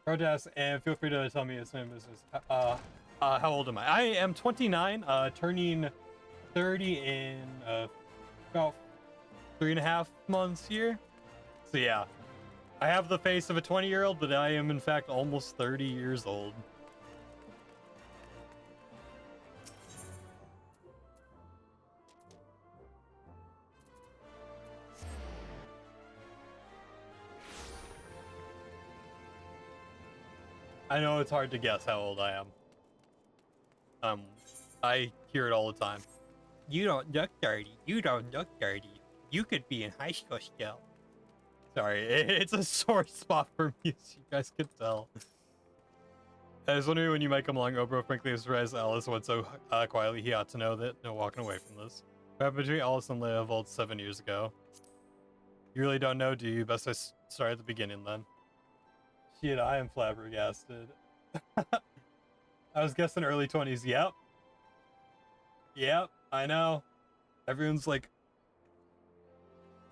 Rojas, and feel free to tell me his name is. How old am I? I am 29, turning 30 in about 3.5 months here. So yeah, I have the face of a 20-year-old, but I am in fact almost 30 years old. I know it's hard to guess how old I am. I hear it all the time. You don't look 30. You don't look 30. You could be in high school still. Sorry, it's a sore spot for me, as you guys can tell. I was wondering when you might come along. Obro frankly was surprised Alice went so quietly. He ought to know that no walking away from this. What happened between Alice and Leovold 7 years ago? You really don't know, do you? Best I start at the beginning then. Shit, I am flabbergasted. I was guessing early 20s. Yep. Yep, I know. Everyone's like...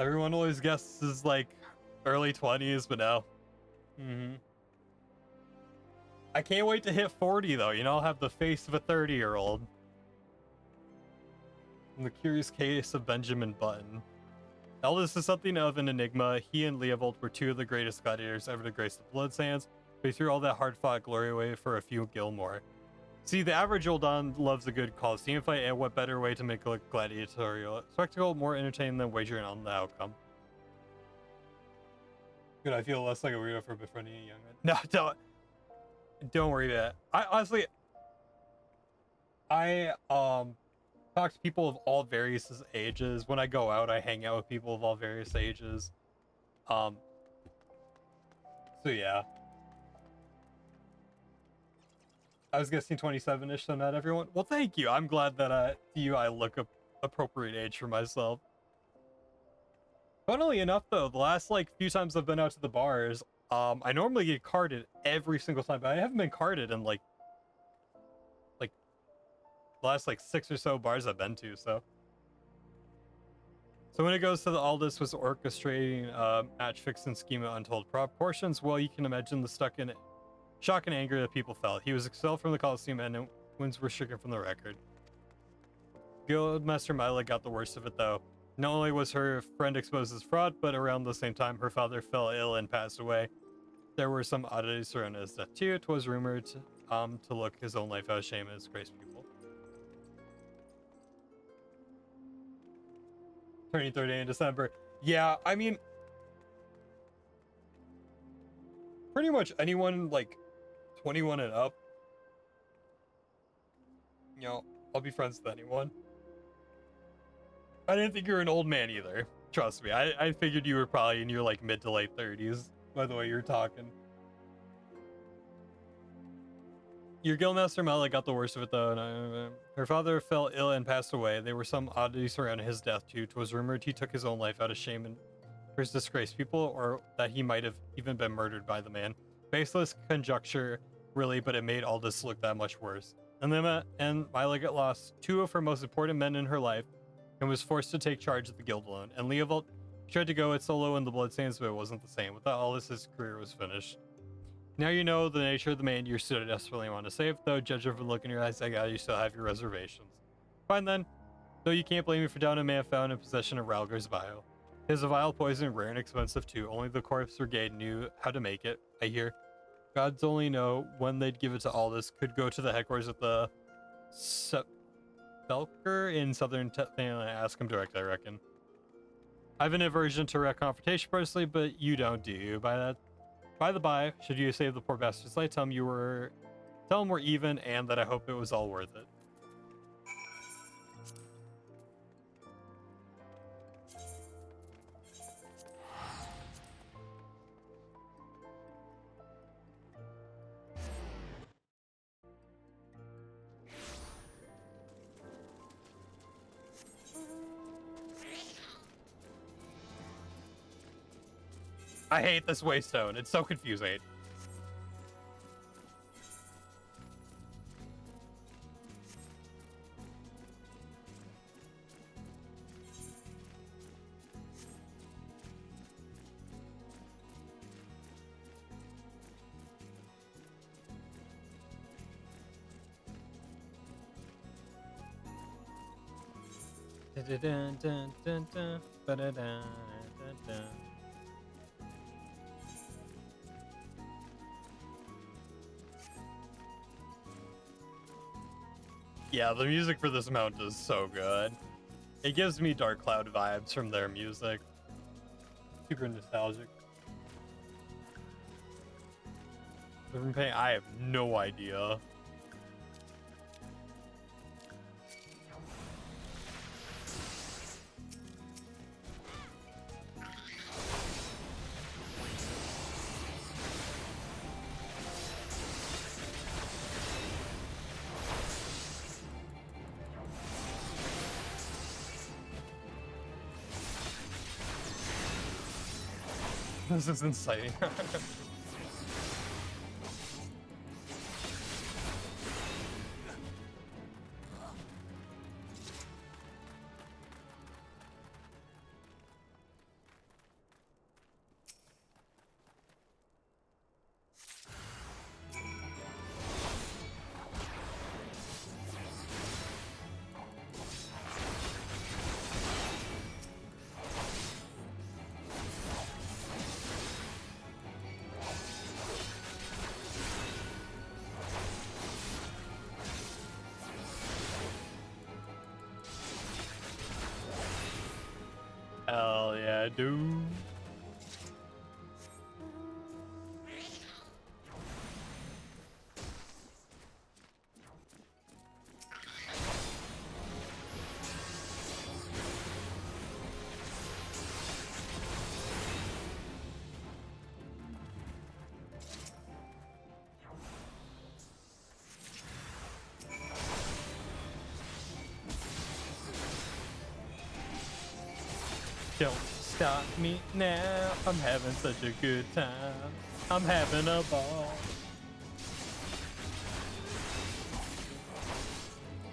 Everyone always guesses like early 20s, but no. I can't wait to hit 40 though. You know, I'll have the face of a 30-year-old. In the curious case of Benjamin Button. Eldest is something of an enigma. He and Leovold were two of the greatest gladiators ever to grace the blood sands, but he threw all that hard-fought glory away for a few Gilmore. See, the average Uldan loves a good Coliseum fight, and what better way to make a gladiatorial spectacle more entertaining than wagering on the outcome? Good, I feel less like a weirdo for befriending a young man. No, don't worry about it. I honestly, I talk to people of all various ages. When I go out, I hang out with people of all various ages. So yeah. I was guessing 27-ish, so not everyone. Well, thank you. I'm glad that I look appropriate age for myself. Funnily enough, though, the last few times I've been out to the bars, I normally get carded every single time, but I haven't been carded in like the last 6 or so bars I've been to. So when it goes to the Aldous was orchestrating match fixing scheme of untold proportions, well, you can imagine the shock and anger that people felt. He was expelled from the Coliseum and wins were stricken from the record. Guildmaster Mila got the worst of it, though. Not only was her friend exposed as fraud, but around the same time, her father fell ill and passed away. There were some oddities surrounding his death, too. It was rumored to look his own life out of shame and disgrace people. Turning 30 in December. Yeah, I mean, pretty much anyone 21 and up, you know, I'll be friends with anyone. I didn't think you were an old man either. Trust me, I figured you were probably in your mid to late 30s by the way you're talking. Your guildmaster Mala got the worst of it though. And, her father fell ill and passed away. There were some oddities surrounding his death too. 'Twas rumored he took his own life out of shame and for his disgraced people, or that he might have even been murdered by the man. Baseless conjecture, really, but it made all this look that much worse. And Mila got lost two of her most important men in her life, and was forced to take charge of the guild alone. And Leovold tried to go it solo in the Bloodstains, but it wasn't the same. Without all this, his career was finished. Now you know the nature of the man you so desperately want to save, though judging from the look in your eyes, I got you still have your reservations. Fine then. Though you can't blame me for down a man found in possession of Ralgar's vial. His vile poison, rare and expensive too. Only the Corpse Brigade knew how to make it, I hear. Gods only know when they'd give it to Aldous. Could go to the headquarters of the Belker in southern and ask him directly, I reckon. I have an aversion to direct confrontation personally, but you don't, do you? By the by, should you save the poor bastard's life, tell him we're even, and that I hope it was all worth it. I hate this waystone. It's so confusing. Yeah, the music for this mount is so good. It gives me Dark Cloud vibes from their music. Super nostalgic. I have no idea. This is insane. Hell yeah, dude. Don't stop me now. I'm having such a good time. I'm having a ball.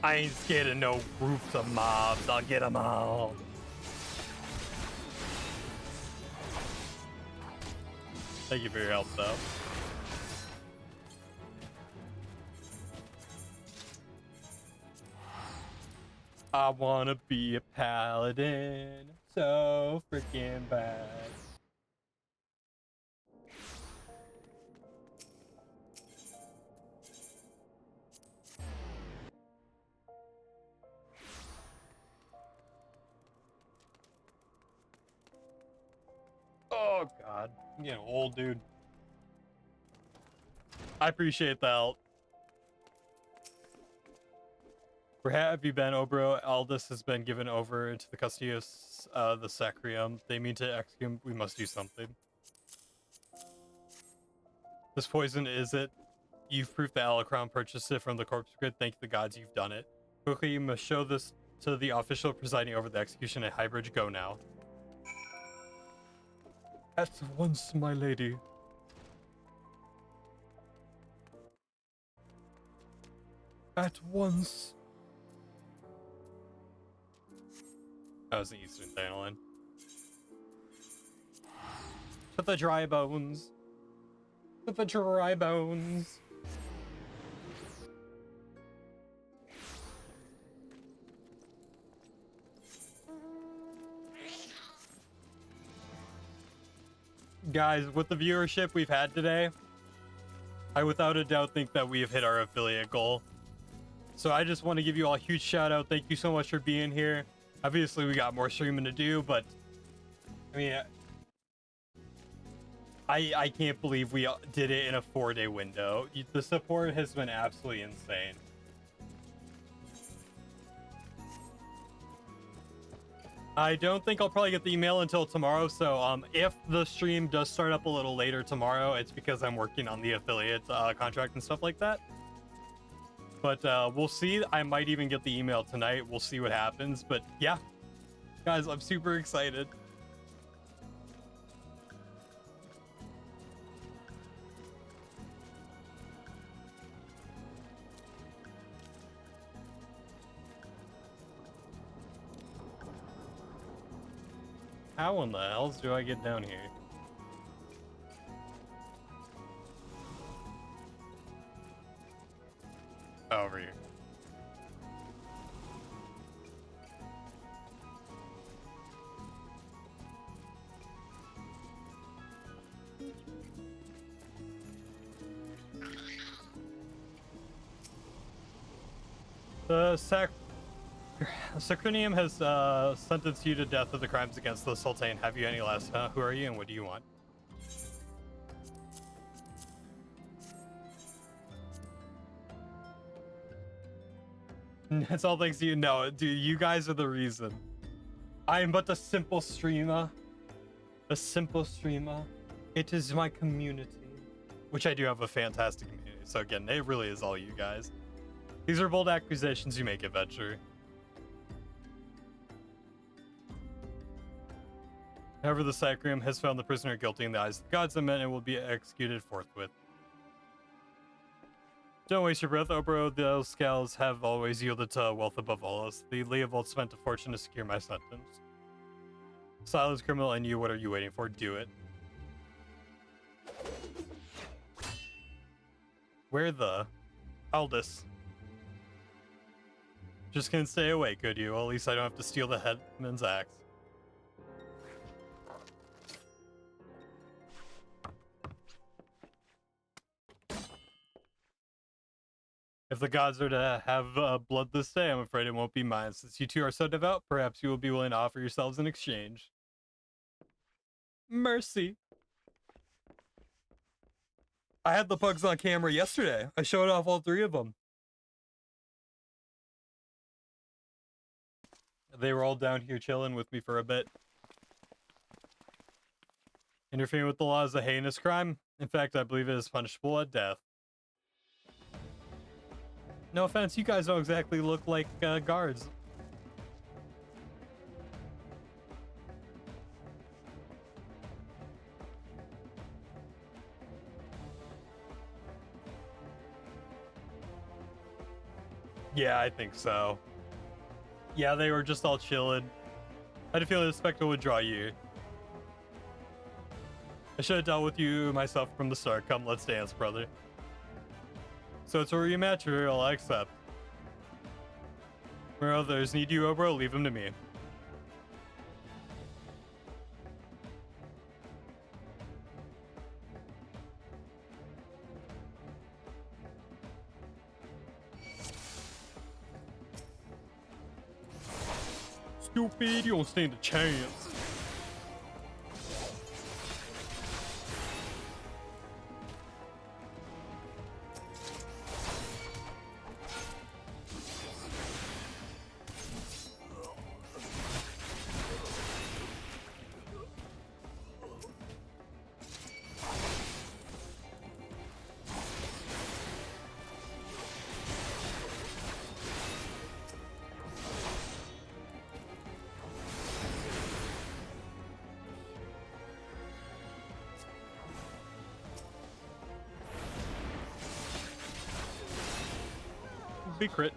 I ain't scared of no groups of mobs. I'll get them all. Thank you for your help, though. I wanna be a paladin so freaking bad. Oh god, I'm getting old, dude. I appreciate the help. Where have you been, Obro? Aldous has been given over into the custody of the Sacrium. They mean to execute him. We must do something. This poison, is it? You've proved that Alacron purchased it from the corpse grid. Thank the gods you've done it. Quickly, you must show this to the official presiding over the execution at Highbridge. Go now. At once, my lady. At once. That was the Eastern Thanalan. To the dry bones. To the dry bones. Guys, with the viewership we've had today, I without a doubt think that we have hit our affiliate goal. So I just want to give you all a huge shout out. Thank you so much for being here. Obviously, we got more streaming to do, but I mean, I can't believe we did it in a 4-day window. The support has been absolutely insane. I don't think I'll probably get the email until tomorrow, so if the stream does start up a little later tomorrow, it's because I'm working on the affiliate contract and stuff like that. But we'll see. I might even get the email tonight. We'll see what happens. But yeah, guys, I'm super excited. How in the hells do I get down here? Over here. The Sacrinium has sentenced you to death for the crimes against the Sultan. Have you any last? Who are you and what do you want? It's all thanks to you. No, dude, you guys are the reason. I am but a simple streamer. A simple streamer. It is my community. Which I do have a fantastic community. So again, it really is all you guys. These are bold accusations you make, adventure. However, the Sacrium has found the prisoner guilty in the eyes of the gods and men and will be executed forthwith. Don't waste your breath, Obro. Those scales have always yielded to wealth above all else. The Leovold spent a fortune to secure my sentence. Silence, criminal, and you, what are you waiting for? Do it. Where the... Aldous. Just gonna stay awake, could you? Well, at least I don't have to steal the headman's axe. If the gods are to have blood this day, I'm afraid it won't be mine. Since you two are so devout, perhaps you will be willing to offer yourselves in exchange. Mercy. I had the pugs on camera yesterday. I showed off all 3 of them. They were all down here chilling with me for a bit. Interfering with the law is a heinous crime. In fact, I believe it is punishable at death. No offense, you guys don't exactly look like guards. Yeah, I think so. Yeah, they were just all chilling. I had a feeling the spectacle would draw you. I should have dealt with you myself from the start. Come, let's dance, brother. So it's a rematch, or I'll accept. Where others need you, Obro, leave them to me. Stupid, you don't stand a chance. Be crit.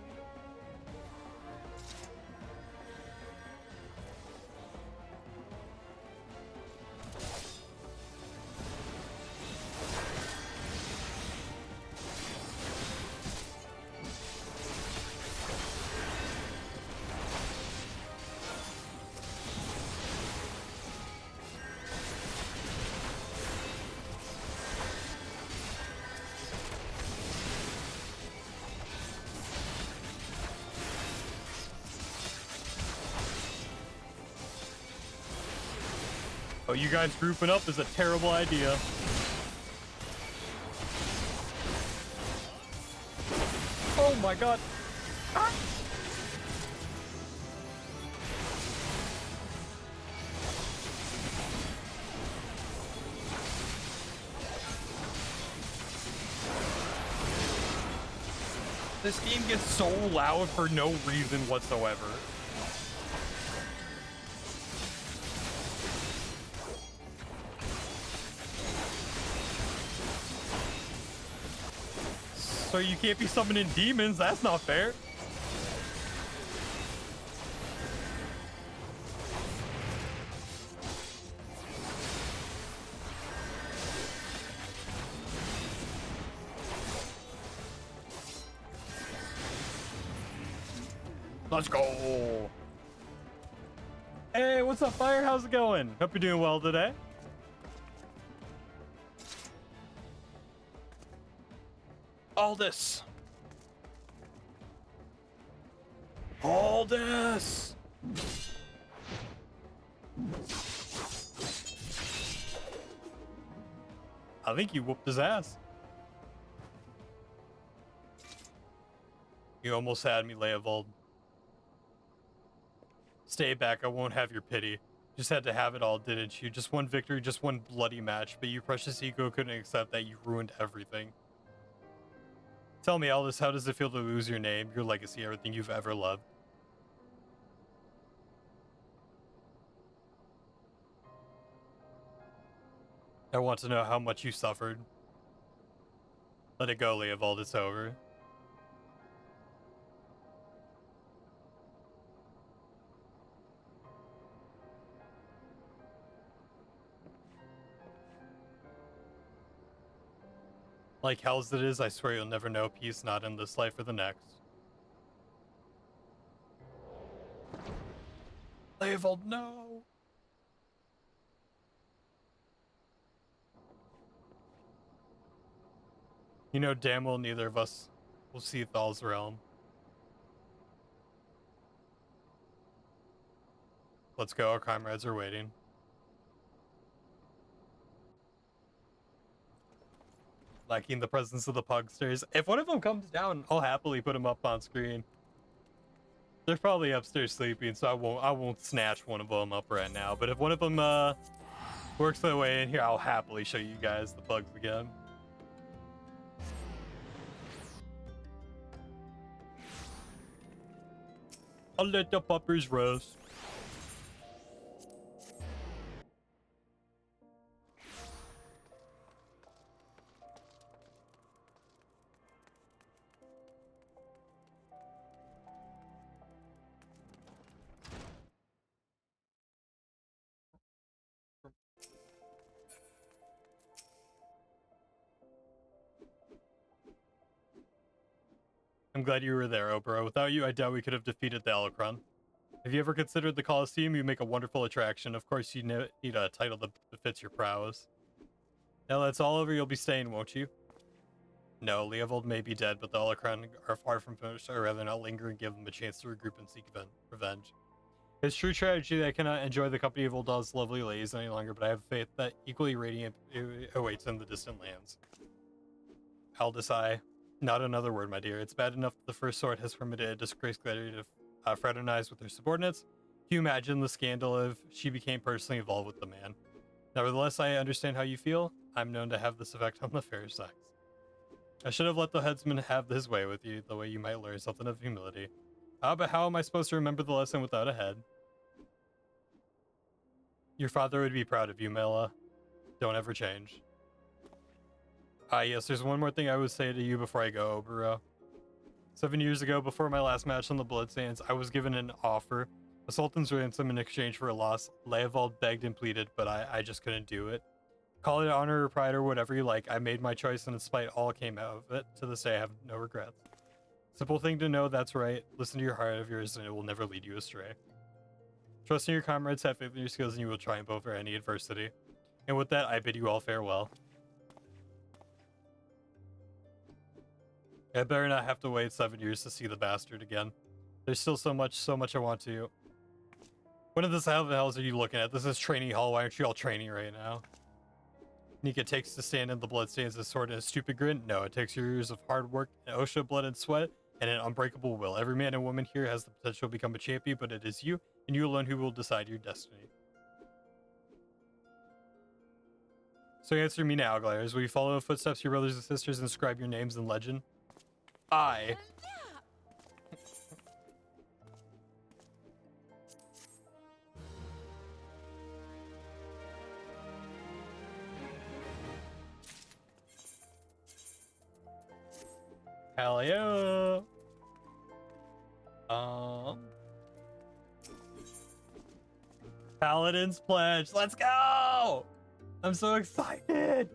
Oh, you guys grouping up is a terrible idea. Oh my god. Ah! This game gets so loud for no reason whatsoever. So you can't be summoning demons, that's not fair. Let's go. Hey, what's up, Fire? How's it going? Hope you're doing well today. Aldous. Aldous! I think you whooped his ass. You almost had me, Leovold. Stay back, I won't have your pity. Just had to have it all, didn't you? Just one victory, just one bloody match, but your precious ego couldn't accept that you ruined everything. Tell me, Aldous, how does it feel to lose your name, your legacy, everything you've ever loved? I want to know how much you suffered. Let it go, Leovold, it's over. Like hell as it is, I swear you'll never know peace, not in this life or the next. Leovold, no! You know damn well neither of us will see Thal's realm. Let's go, our comrades are waiting. Lacking the presence of the pugsters. If one of them comes down, I'll happily put him up on screen. They're probably upstairs sleeping, so I won't snatch one of them up right now. But if one of them works their way in here, I'll happily show you guys the pugs again. I'll let the puppers rest. I'm glad you were there, Oprah. Without you, I doubt we could have defeated the Alacron. Have you ever considered the Colosseum? You make a wonderful attraction. Of course, you need a title that befits your prowess. Now that's all over, you'll be staying, won't you? No, Leovold may be dead, but the Alacron are far from finished. I'd rather not linger and give them a chance to regroup and seek revenge. It's true tragedy that I cannot enjoy the company of Ul'dah's lovely ladies any longer, but I have faith that equally radiant awaits in the distant lands. Aldous, not another word, my dear. It's bad enough that the First Sword has permitted a disgraced gladiator to fraternize with her subordinates. Can you imagine the scandal if she became personally involved with the man? Nevertheless, I understand how you feel. I'm known to have this effect on the fair sex. I should have let the headsman have his way with you, the way you might learn something of humility. But how am I supposed to remember the lesson without a head? Your father would be proud of you, Mela. Don't ever change. Yes, there's one more thing I would say to you before I go, Oburo. 7 years ago, before my last match on the Bloodstains, I was given an offer. A sultan's ransom in exchange for a loss. Leovold begged and pleaded, but I just couldn't do it. Call it honor or pride or whatever you like. I made my choice, and despite all came out of it, to this day I have no regrets. Simple thing to know, that's right. Listen to your heart of yours, and it will never lead you astray. Trust in your comrades, have faith in your skills, and you will triumph over any adversity. And with that, I bid you all farewell. I better not have to wait 7 years to see the bastard again. There's still so much I want to. What in the hells are you looking at? This is training hall. Why aren't you all training right now? Nika takes to stand in the bloodstains as sword and a stupid grin. No, it takes years of hard work, and OSHA blood and sweat, and an unbreakable will. Every man and woman here has the potential to become a champion, but it is you, and you alone who will decide your destiny. So answer me now, Gliders. Will you follow the footsteps of your brothers and sisters and inscribe your names in legend? I. Hell yeah. Paladin's Pledge. Let's go! I'm so excited.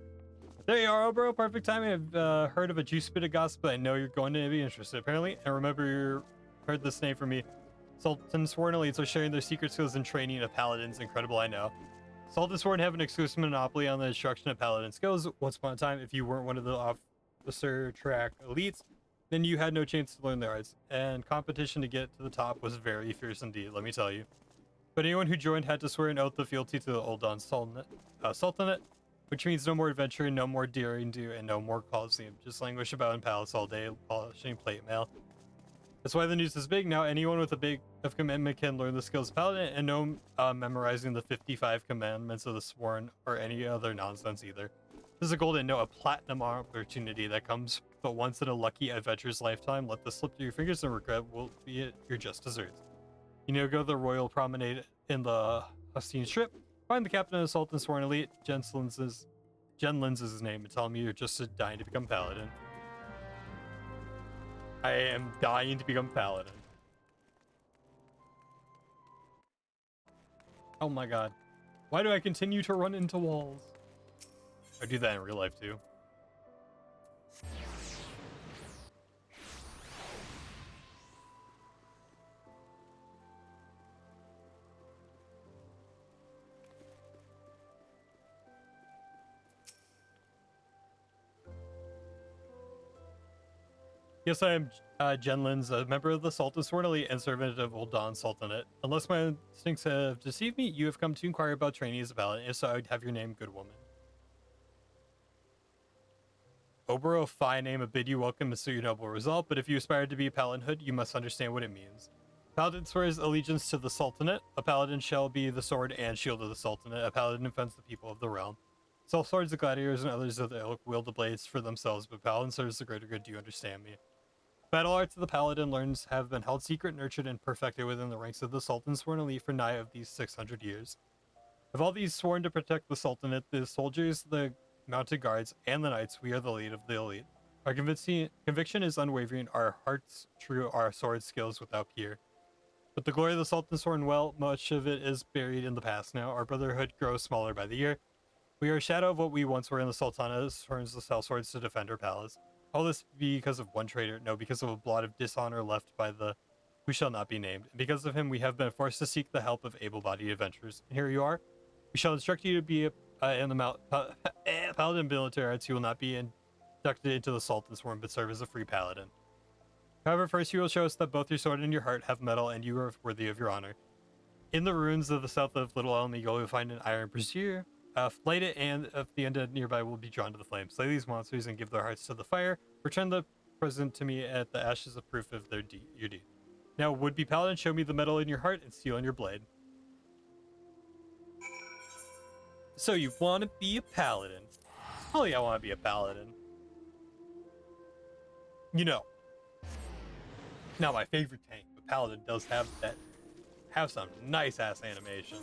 There you are, Obro. Perfect timing. I've heard of a juice bit of gossip, but I know you're going to be interested, apparently. And remember, you heard this name from me. Sultan Sworn elites are sharing their secret skills and training of paladins. Incredible, I know. Sultan Sworn have an exclusive monopoly on the instruction of paladin skills. Once upon a time, if you weren't one of the officer track elites, then you had no chance to learn the arts, and competition to get to the top was very fierce indeed, let me tell you. But anyone who joined had to swear an oath of fealty to the Uldan Sultanate, which means no more adventure, no more daring do, and no more Colosseum. Just languish about in palace all day, polishing plate mail. That's why the news is big. Now anyone with a big of commitment can learn the skills of Paladin, and no memorizing the 55 commandments of the Sworn or any other nonsense either. This is a golden, no, a platinum opportunity that comes but once in a lucky adventurer's lifetime. Let this slip through your fingers and regret will be it your just desserts. You know, go to the Royal Promenade in the Hustine Strip, find the captain of the Sultan Sworn Elite, Jen Lins is his name, and tell him you're just dying to become Paladin. I am dying to become Paladin. Oh my god. Why do I continue to run into walls? I do that in real life too. Yes, I am Jen Lins, a member of the Sultan Sworn Elite and servant of Uldan Sultanate. Unless my instincts have deceived me, you have come to inquire about training as a paladin. If so, I would have your name, good woman. Obero, fine name, a bid you welcome is your noble result, but if you aspire to be a paladinhood, you must understand what it means. Paladin swears allegiance to the Sultanate. A paladin shall be the sword and shield of the Sultanate. A paladin defends the people of the realm. Self swords, the gladiators, and others of the ilk wield the blades for themselves, but paladin serves the greater good. Do you understand me? Battle arts of the paladin learns have been held secret, nurtured, and perfected within the ranks of the Sultan Sworn Elite for nigh of these 600 years. Of all these sworn to protect the Sultanate, the soldiers, the mounted guards, and the knights, we are the lead of the elite. Our conviction is unwavering, our hearts true, our sword skills without peer. But the glory of the Sultan Sworn, well, much of it is buried in the past now. Our brotherhood grows smaller by the year. We are a shadow of what we once were, in the Sultana turns the cell swords to defend her palace. All this because of one traitor? No, because of a blot of dishonor left by the who shall not be named. And because of him, we have been forced to seek the help of able-bodied adventurers. And here you are. We shall instruct you to be in the paladin military arts. You will not be inducted into the Sultan Sworn, but serve as a free paladin. However, first you will show us that both your sword and your heart have metal, and you are worthy of your honor. In the ruins of the south of Little Elm Eagle, you'll find an iron brazier. Light it, and if the end nearby will be drawn to the flame. Slay these monsters and give their hearts to the fire. Return the present to me at the ashes of proof of your deed. Now, would-be paladin, show me the metal in your heart and steel in your blade. So you want to be a paladin? Oh yeah, I want to be a paladin. You know, not my favorite tank, but paladin does have some nice ass animation.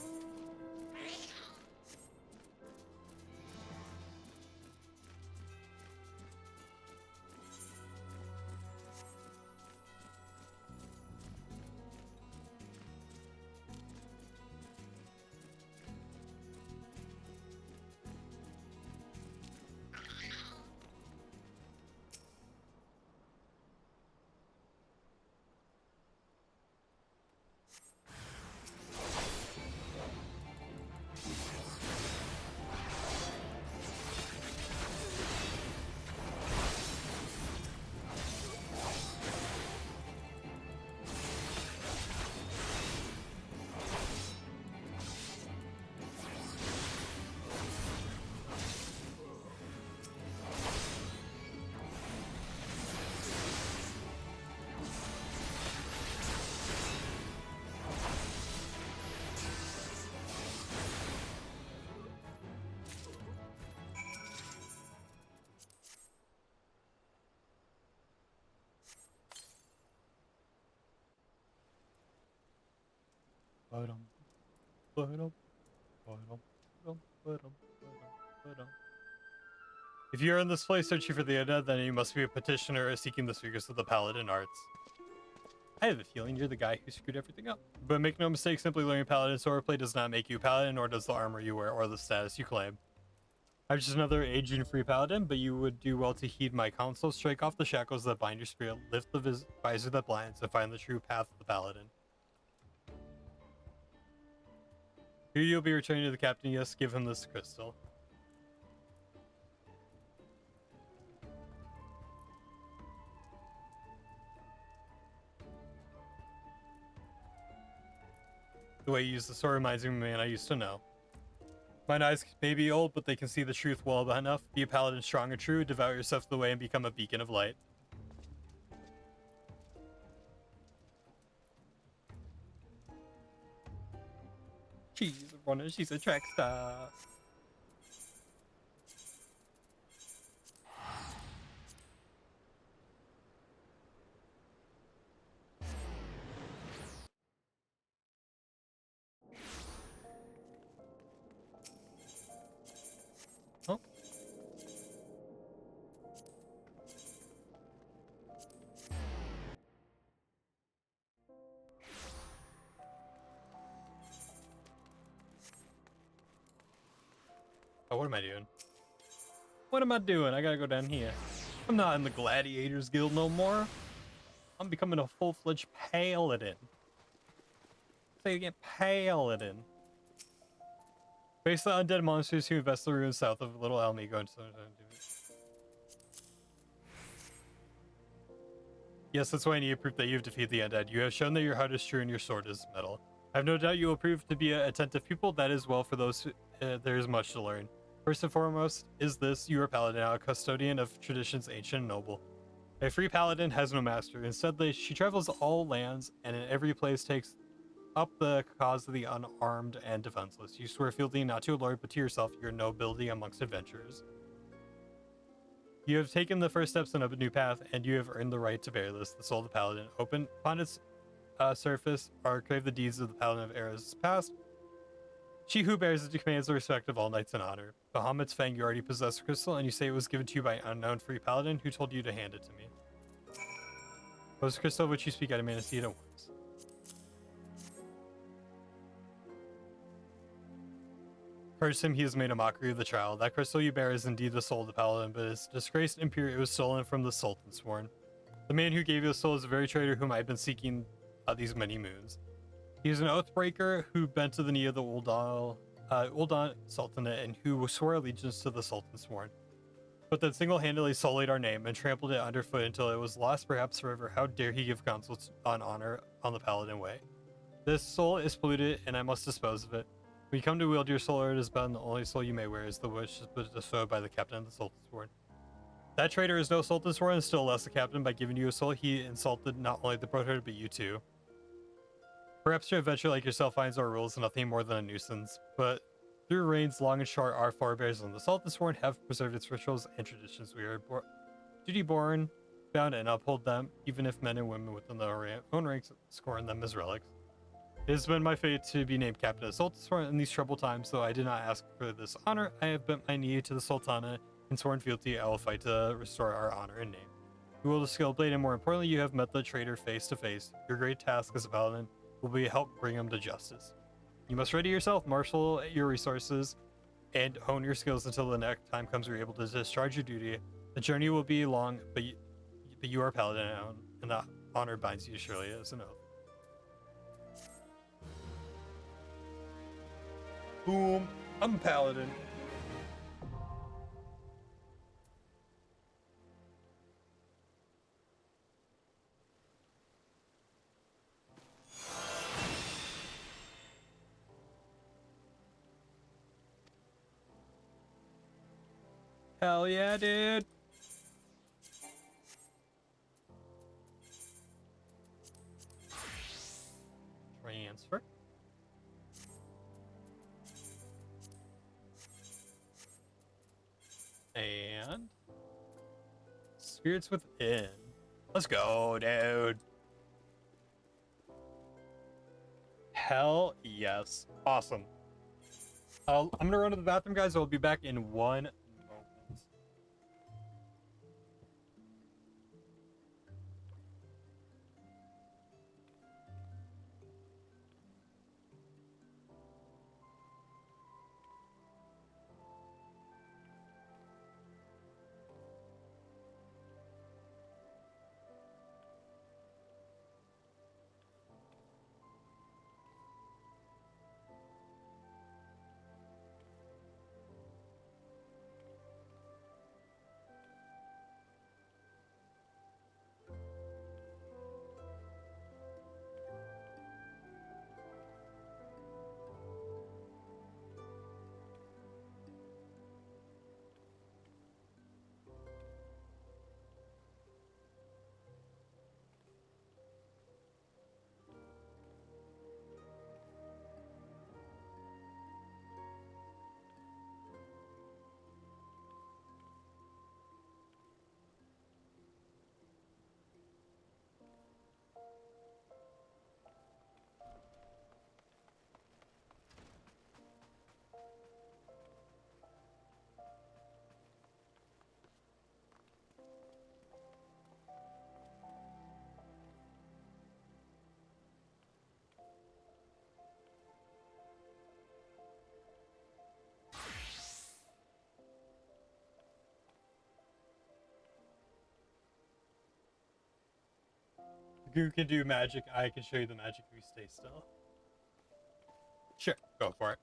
If you're in this place searching for the undead, then you must be a petitioner seeking the secrets of the paladin arts. I have a feeling you're the guy who screwed everything up. But make no mistake, simply learning paladin swordplay does not make you a paladin, nor does the armor you wear or the status you claim. I'm just another aging free paladin, but you would do well to heed my counsel. Strike off the shackles that bind your spirit, lift the visor that blinds, and find the true path of the paladin. Here you'll be returning to the captain. Yes, give him this crystal. The way you use the sword reminds me of a man I used to know. Mine eyes may be old, but they can see the truth well enough. Be a paladin strong and true, devote yourself to the way, and become a beacon of light. She's a runner, she's a track star. Oh. Oh, what am I doing? What am I doing? I gotta go down here. I'm not in the Gladiators Guild no more. I'm becoming a full-fledged paladin. Say again, paladin. Face the undead monsters who invest the ruins south of Little Almigo. Yes, that's why I need proof that you've defeated the undead. You have shown that your heart is true and your sword is metal. I have no doubt you will prove to be an attentive pupil. That is well for those who, there is much to learn. First and foremost is this: you are paladin, a custodian of traditions ancient and noble. A free paladin has no master. Instead, she travels all lands and in every place takes up the cause of the unarmed and defenseless. You swear fealty not to a lord, but to yourself, your nobility amongst adventurers. You have taken the first steps on a new path, and you have earned the right to bear this, the soul of the paladin. Open upon its surface are craved the deeds of the paladin of eras past. She who bears it commands the respect of all knights in honor. Bahamut's Fang, you already possess the crystal, and you say it was given to you by an unknown free paladin who told you to hand it to me. What was the crystal of which you speak? I demand to see it at once. Curse him, he has made a mockery of the child. That crystal you bear is indeed the soul of the paladin, but it's disgraced impure. It was stolen from the Sultan Sworn. The man who gave you the soul is the very traitor whom I've been seeking these many moons. He is an oathbreaker who bent to the knee of the Uldan Sultanate and who swore allegiance to the Sultan Sworn, but then single-handedly sullied our name and trampled it underfoot until it was lost, perhaps forever. How dare he give counsel on honor on the paladin way? This soul is polluted, and I must dispose of it. When you come to wield your soul, it is bound the only soul you may wear is the wish bestowed by the captain of the Sultan Sworn. That traitor is no Sultan Sworn, and still less the captain. By giving you a soul, he insulted not only the brotherhood, but you too. Perhaps your adventure like yourself finds our rules nothing more than a nuisance, but through reigns long and short, our forebears on the Sultan Sworn have preserved its rituals and traditions. We are duty-born, bound, and uphold them, even if men and women within their own ranks scorn them as relics. It has been my fate to be named captain of Sultan Sworn in these troubled times, though I did not ask for this honor. I have bent my knee to the Sultana in sworn fealty. I will fight to restore our honor and name. You will the skilled blade, and more importantly, you have met the traitor face to face. Your great task as a paladin will be to help bring him to justice. You must ready yourself, marshal your resources, and hone your skills until the next time comes you're able to discharge your duty. The journey will be long, but you are a paladin now, and that honor binds you surely as an oath. Boom, I'm a paladin. Hell yeah, dude. Transfer. And Spirits Within. Let's go, dude. Hell yes. Awesome. I'm gonna run to the bathroom, guys. I'll be back in 1 moment. you can do magic, I can show you the magic if you stay still. Sure, go for it.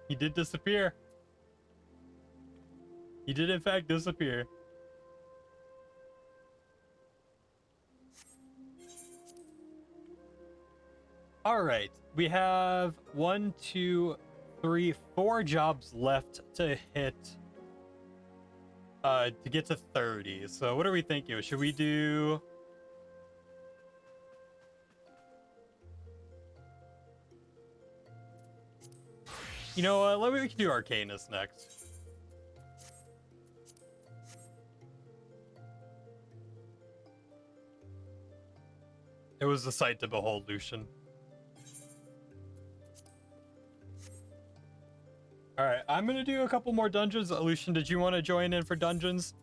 He did disappear. He did in fact disappear. All right, we have 1, 2, 3, 4 jobs left to hit. To get to 30. So what are we thinking? Should we do? You know what? We can do Arcanist next. It was a sight to behold, Lucian. All right, I'm gonna do a couple more dungeons. Lucian, did you want to join in for dungeons?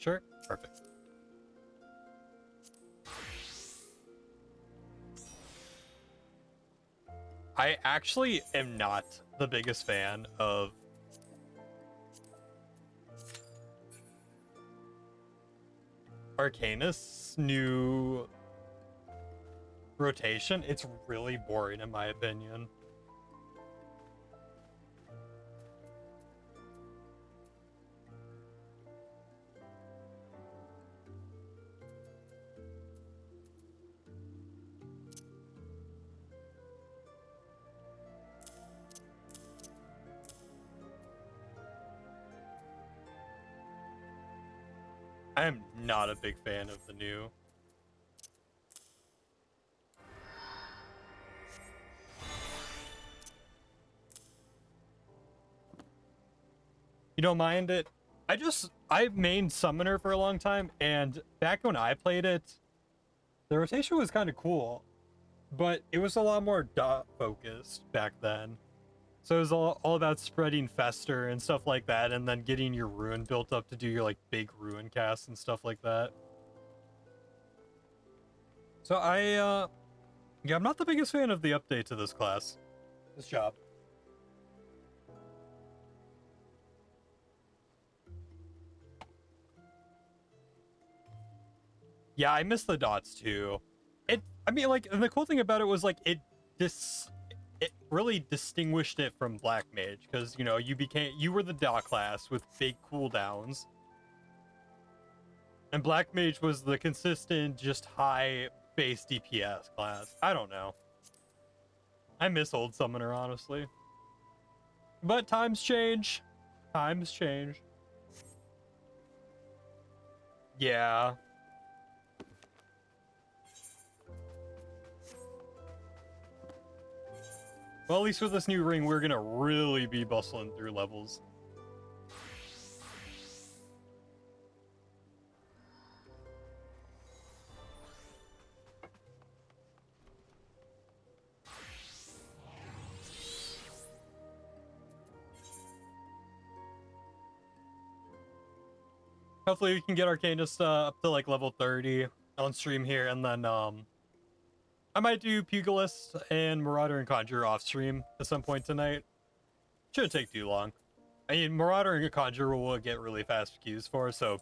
Sure, perfect. I actually am not the biggest fan of Arcanist's new rotation. It's really boring in my opinion. I am not a big fan of the new. You don't mind it? I mained Summoner for a long time, and back when I played it, the rotation was kind of cool, but it was a lot more dot focused back then. So it was all about spreading Fester and stuff like that, and then getting your Ruin built up to do your like big Ruin casts and stuff like that. So yeah, I'm not the biggest fan of the update to this class. This job. Yeah, I miss the dots too. I mean, like, and the cool thing about it was like it really distinguished it from Black Mage, because you know you were the dot class with big cooldowns, and Black Mage was the consistent, just high base DPS class. I don't know. I miss old Summoner, honestly. But times change. Times change. Yeah. Well, at least with this new ring, we're gonna really be bustling through levels. Hopefully we can get Arcanist up to like level 30 on stream here, and then I might do Pugilist and Marauder and Conjurer off stream at some point tonight. Shouldn't take too long. I mean, Marauder and Conjurer will get really fast queues for, so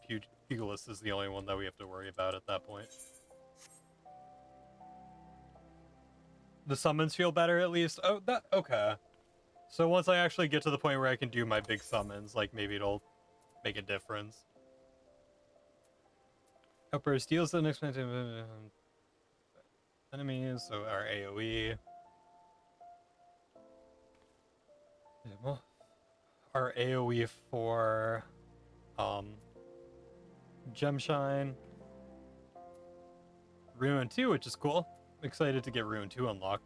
Pugilist is the only one that we have to worry about at that point. The summons feel better at least? Oh, okay. So once I actually get to the point where I can do my big summons, like maybe it'll make a difference. Upper steals the next enemies, so our AoE. our AoE for Gemshine. Ruin 2, which is cool. I'm excited to get Ruin 2 unlocked.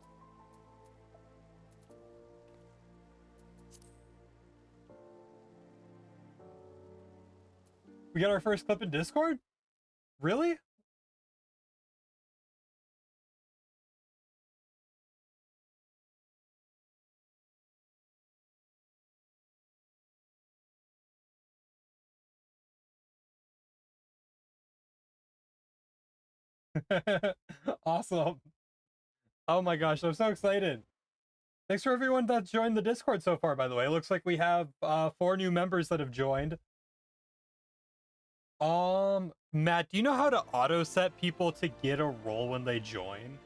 We got our first clip in Discord? Really? Awesome. Oh my gosh, I'm so excited. Thanks for everyone that's joined the Discord so far, by the way. It looks like we have 4 new members that have joined. Matt, do you know how to auto set people to get a role when they join?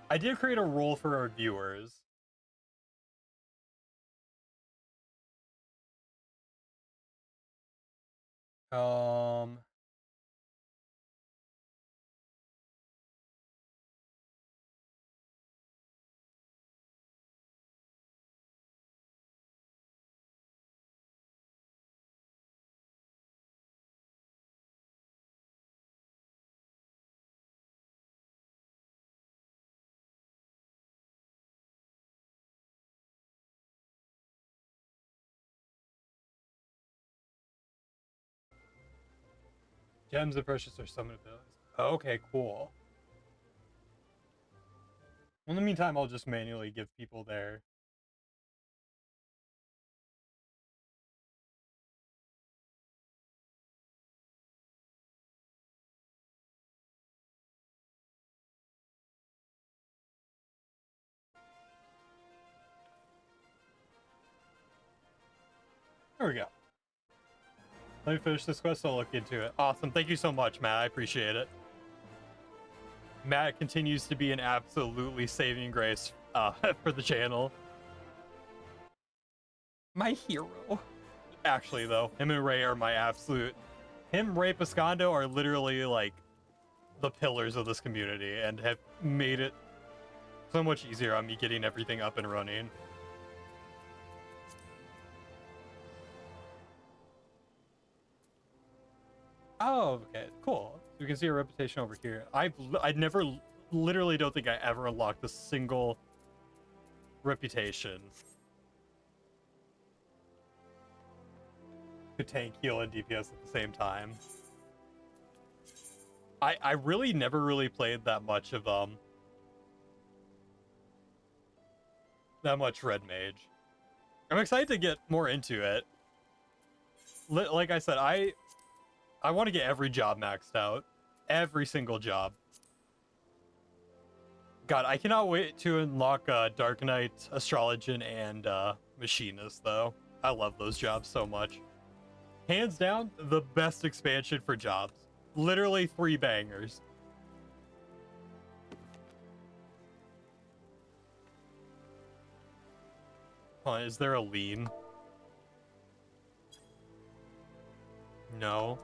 I did create a role for our viewers. Gems and precious are summon abilities. Okay, cool. In the meantime, I'll just manually give people their... There we go. Let me finish this quest, I'll look into it. Awesome, thank you so much, Matt. I appreciate it. Matt continues to be an absolutely saving grace for the channel. My hero. Actually, though, him and Ray are my absolute... Him, Ray, Piscondo are literally, like, the pillars of this community and have made it so much easier on me getting everything up and running. Oh, okay, cool. So you can see a reputation over here. I'd never, literally don't think I ever unlocked a single reputation to tank, heal, and DPS at the same time. I really never really played that much of that much Red Mage. I'm excited to get more into it. Like I said, I want to get every job maxed out. Every single job. God, I cannot wait to unlock Dark Knight, Astrologian, and Machinist, though. I love those jobs so much. Hands down, the best expansion for jobs. Literally 3 bangers. Hold on, is there a lean? No.